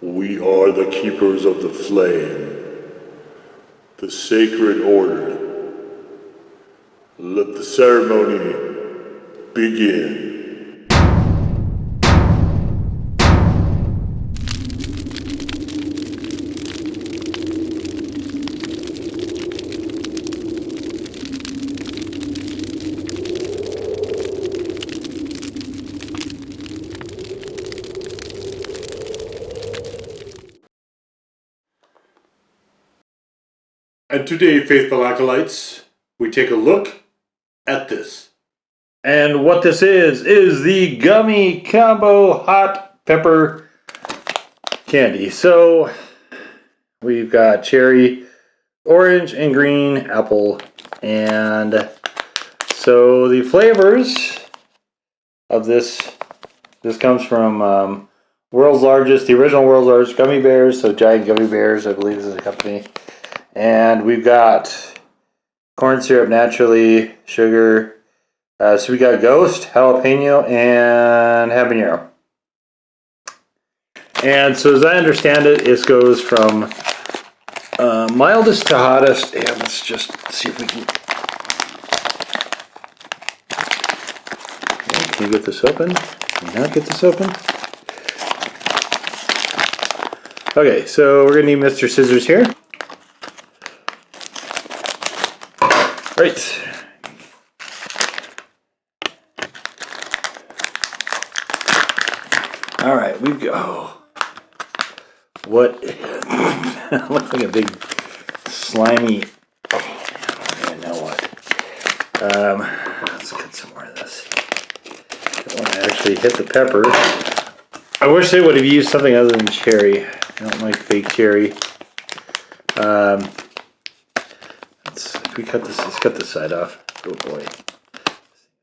We are the keepers of the flame, the sacred order. Let the ceremony begin. And today, faithful acolytes, we take a look at this. And what this is the Gummy Combo Hot Pepper Candy. So, we've got cherry, orange, and green apple. And so the flavors of this comes from the original world's largest gummy bears. So Giant Gummy Bears, I believe, is the company. And we've got corn syrup, naturally, sugar. So we got Ghost, Jalapeno, and Habanero. And so as I understand it, it goes from mildest to hottest. And let's just see if we can... Can you get this open? Can you not get this open? Okay, so we're going to need Mr. Scissors here. Right. All right, we go. What? Looks like a big slimy. I don't even know what. Let's get some more of this. Don't want to actually hit the pepper. I wish they would have used something other than cherry. I don't like fake cherry. Let's cut this side off. Oh boy.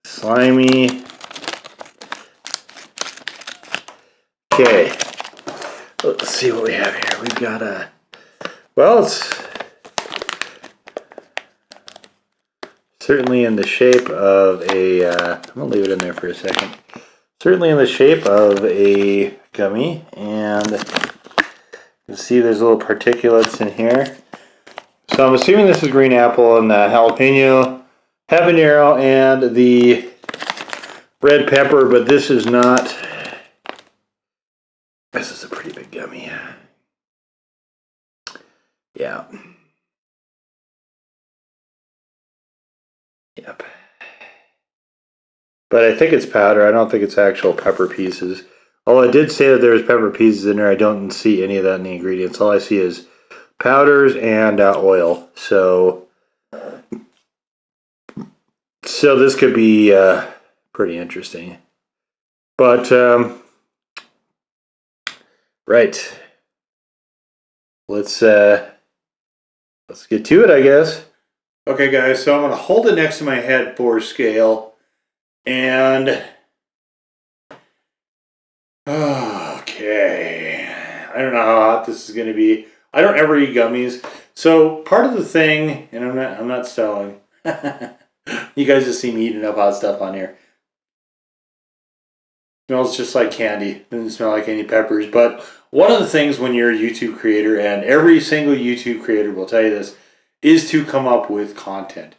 Slimy. Okay. Let's see what we have here. We've got a... Well, it's certainly in the shape of a... I'm going to leave it in there for a second. Certainly in the shape of a gummy. And you can see there's little particulates in here. So I'm assuming this is green apple and the jalapeno, habanero, and the red pepper, but this is not. This is a pretty big gummy. Yeah. Yep. But I think it's powder. I don't think it's actual pepper pieces. Although I did say that there's pepper pieces in there, I don't see any of that in the ingredients. All I see is powders and oil. So this could be pretty interesting. But right, let's get to it, I guess. Okay, guys. So I'm gonna hold it next to my head for scale, and okay, I don't know how hot this is gonna be. I don't ever eat gummies. So part of the thing, and I'm not selling. You guys just see me eating up hot stuff on here. Smells just like candy. Doesn't smell like any peppers. But one of the things when you're a YouTube creator, and every single YouTube creator will tell you this, is to come up with content.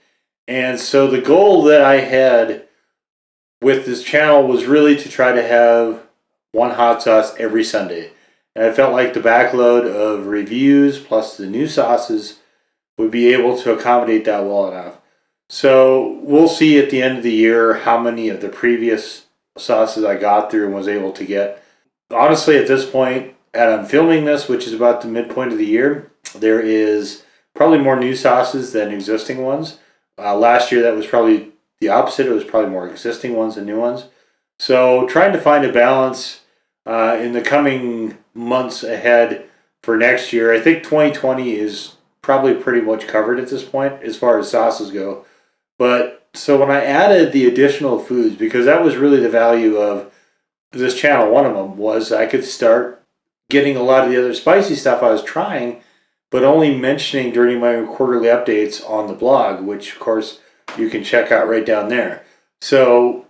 And so the goal that I had with this channel was really to try to have one hot sauce every Sunday. And I felt like the backload of reviews plus the new sauces would be able to accommodate that well enough. So we'll see at the end of the year how many of the previous sauces I got through and was able to get. Honestly, at this point, and I'm filming this, which is about the midpoint of the year, there is probably more new sauces than existing ones. Last year, that was probably the opposite. It was probably more existing ones than new ones. So trying to find a balance in the coming months ahead for next year. I think 2020 is probably pretty much covered at this point as far as sauces go. But so when I added the additional foods, because that was really the value of this channel, one of them was I could start getting a lot of the other spicy stuff I was trying, but only mentioning during my quarterly updates on the blog, which of course you can check out right down there. So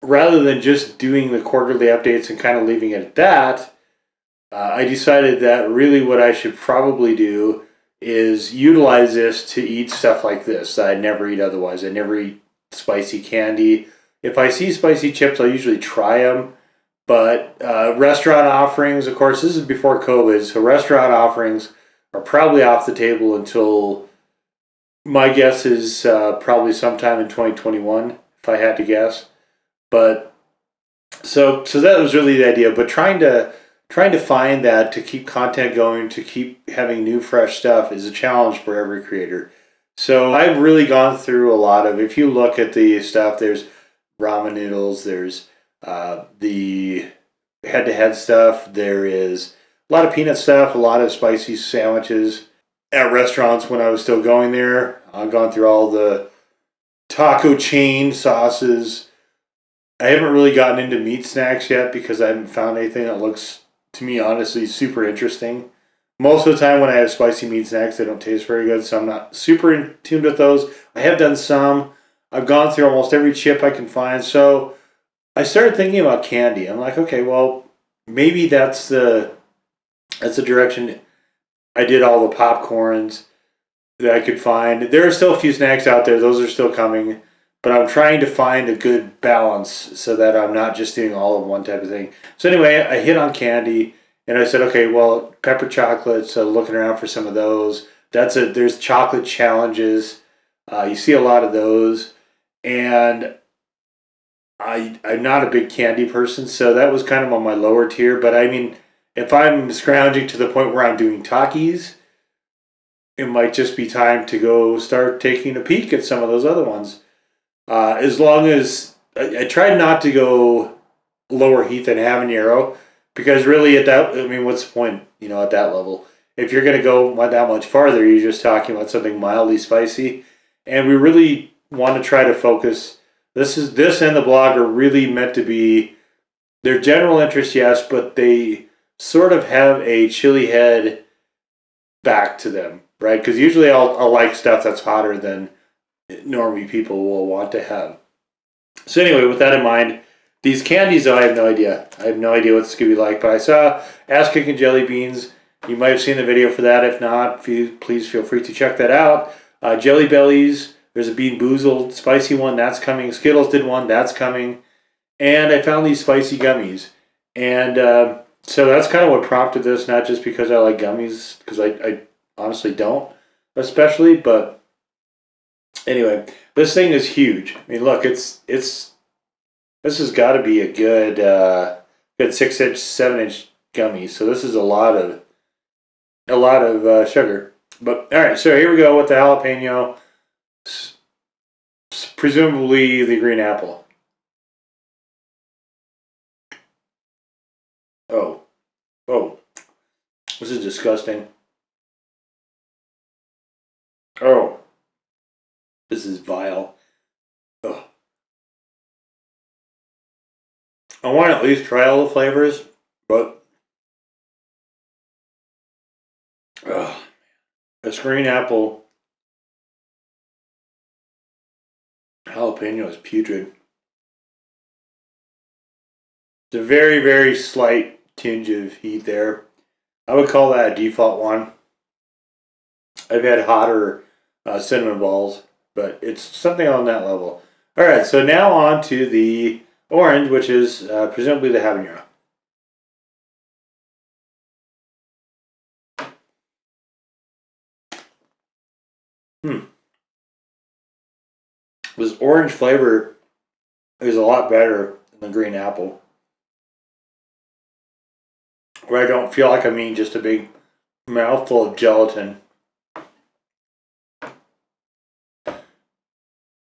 rather than just doing the quarterly updates and kind of leaving it at that, I decided that really what I should probably do is utilize this to eat stuff like this that I'd never eat otherwise. I never eat spicy candy. If I see spicy chips, I'll usually try them. But restaurant offerings, of course, this is before COVID, so restaurant offerings are probably off the table until my guess is probably sometime in 2021, if I had to guess. But so that was really the idea. But trying to find that to keep content going, to keep having new fresh stuff is a challenge for every creator. So I've really gone through a lot of. If you look at the stuff, there's ramen noodles, there's the head-to-head stuff. There is a lot of peanut stuff, a lot of spicy sandwiches at restaurants when I was still going there. I've gone through all the taco chain sauces. I haven't really gotten into meat snacks yet because I haven't found anything that looks, to me, honestly, super interesting. Most of the time when I have spicy meat snacks, they don't taste very good, so I'm not super in tune with those. I have done some. I've gone through almost every chip I can find, so I started thinking about candy. I'm like, okay, well, maybe that's the direction. I did all the popcorns that I could find. There are still a few snacks out there; those are still coming. But I'm trying to find a good balance so that I'm not just doing all of one type of thing. So anyway, I hit on candy, and I said, okay, well, pepper chocolate. So looking around for some of those. There's chocolate challenges. You see a lot of those, and I'm not a big candy person, so that was kind of on my lower tier. But I mean, if I'm scrounging to the point where I'm doing Takis, it might just be time to go start taking a peek at some of those other ones. As long as I tried not to go lower heat than Habanero, because really at that, I mean, what's the point, at that level? If you're going to go that much farther, you're just talking about something mildly spicy. And we really want to try to focus. This and the blog are really meant to be their general interest, yes, but they sort of have a chili head back to them, right? Because usually I'll like stuff that's hotter than normally people will want to have. So anyway, with that in mind, these candies, though, I have no idea. I have no idea what this could be like. But I saw Ass Kicking Jelly Beans. You might have seen the video for that. If not, please feel free to check that out. Jelly Bellies. There's a Bean Boozled spicy one. That's coming. Skittles did one. That's coming. And I found these spicy gummies. And so that's kind of what prompted this. Not just because I like gummies, because I honestly don't, especially, but anyway, this thing is huge. I mean, look, this has got to be a good 6-inch, 7-inch gummy. So this is a lot of sugar. But all right, so here we go with the jalapeno, presumably the green apple. Oh, this is disgusting. Oh. This is vile. Ugh. I want to at least try all the flavors, but this green apple jalapeno is putrid. It's a very, very slight tinge of heat there. I would call that a default one. I've had hotter cinnamon balls, but it's something on that level. All right, so now on to the orange, which is presumably the habanero. This orange flavor is a lot better than the green apple. Where I don't feel like I'm eating just a big mouthful of gelatin.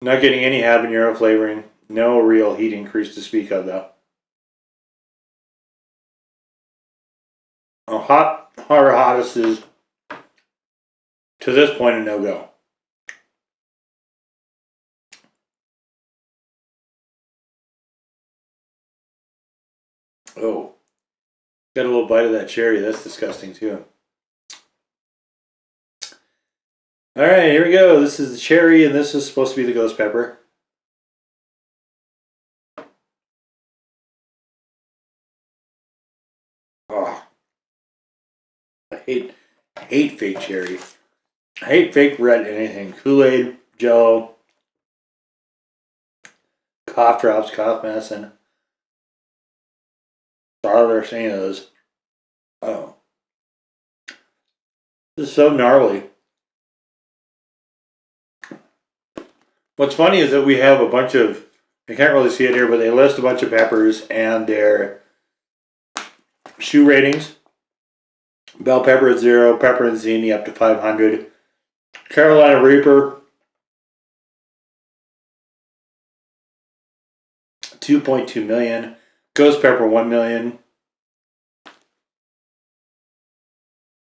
Not getting any habanero flavoring. No real heat increase to speak of, though. Hottest is, to this point, a no-go. Oh, got a little bite of that cherry. That's disgusting, too. All right, here we go. This is the cherry, and this is supposed to be the ghost pepper. Oh, hate fake cherry. I hate fake red anything. Kool-Aid, Jello, cough drops, cough medicine. Starburst, any of those. Oh. This is so gnarly. What's funny is that we have a bunch of, I can't really see it here, but they list a bunch of peppers and their shoe ratings. Bell pepper at 0, pepper and zini up to 500. Carolina Reaper, 2.2 million. Ghost pepper, 1 million.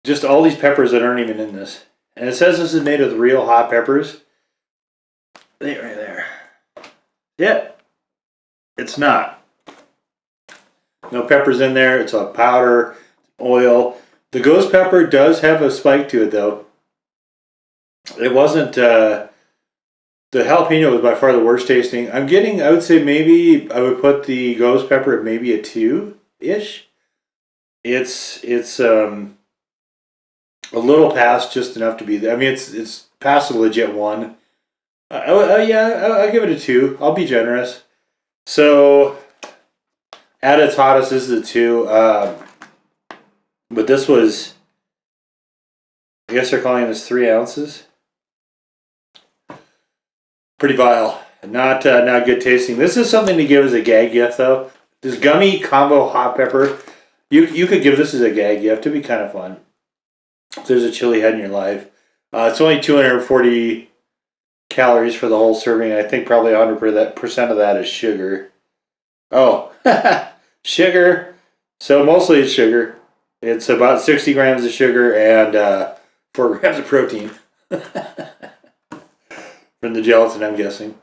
Just all these peppers that aren't even in this. And it says this is made with real hot peppers. Right there. Yep. It's not. No peppers in there. It's a powder, oil. The ghost pepper does have a spike to it, though. It wasn't, the jalapeno was by far the worst tasting. I'm getting, I would say maybe, I would put the ghost pepper at maybe a 2-ish. It's a little past just enough to be there. I mean, it's past a legit 1. Yeah, I'll give it a 2. I'll be generous. So, at its hottest, this is a 2. But this was, I guess they're calling this 3 ounces. Pretty vile. Not good tasting. This is something to give as a gag gift, though. This Gummy combo hot pepper, you could give this as a gag gift. It'd be kind of fun. If there's a chili head in your life. It's only 240 calories for the whole serving. I think probably 100% of that is sugar. Oh, sugar. So mostly it's sugar. It's about 60 grams of sugar and 4 grams of protein. From the gelatin, I'm guessing.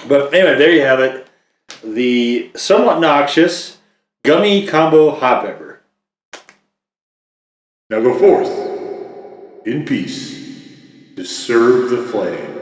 But anyway, there you have it. The somewhat noxious Gummy Combo Hot Pepper. Now go forth in peace to serve the flame.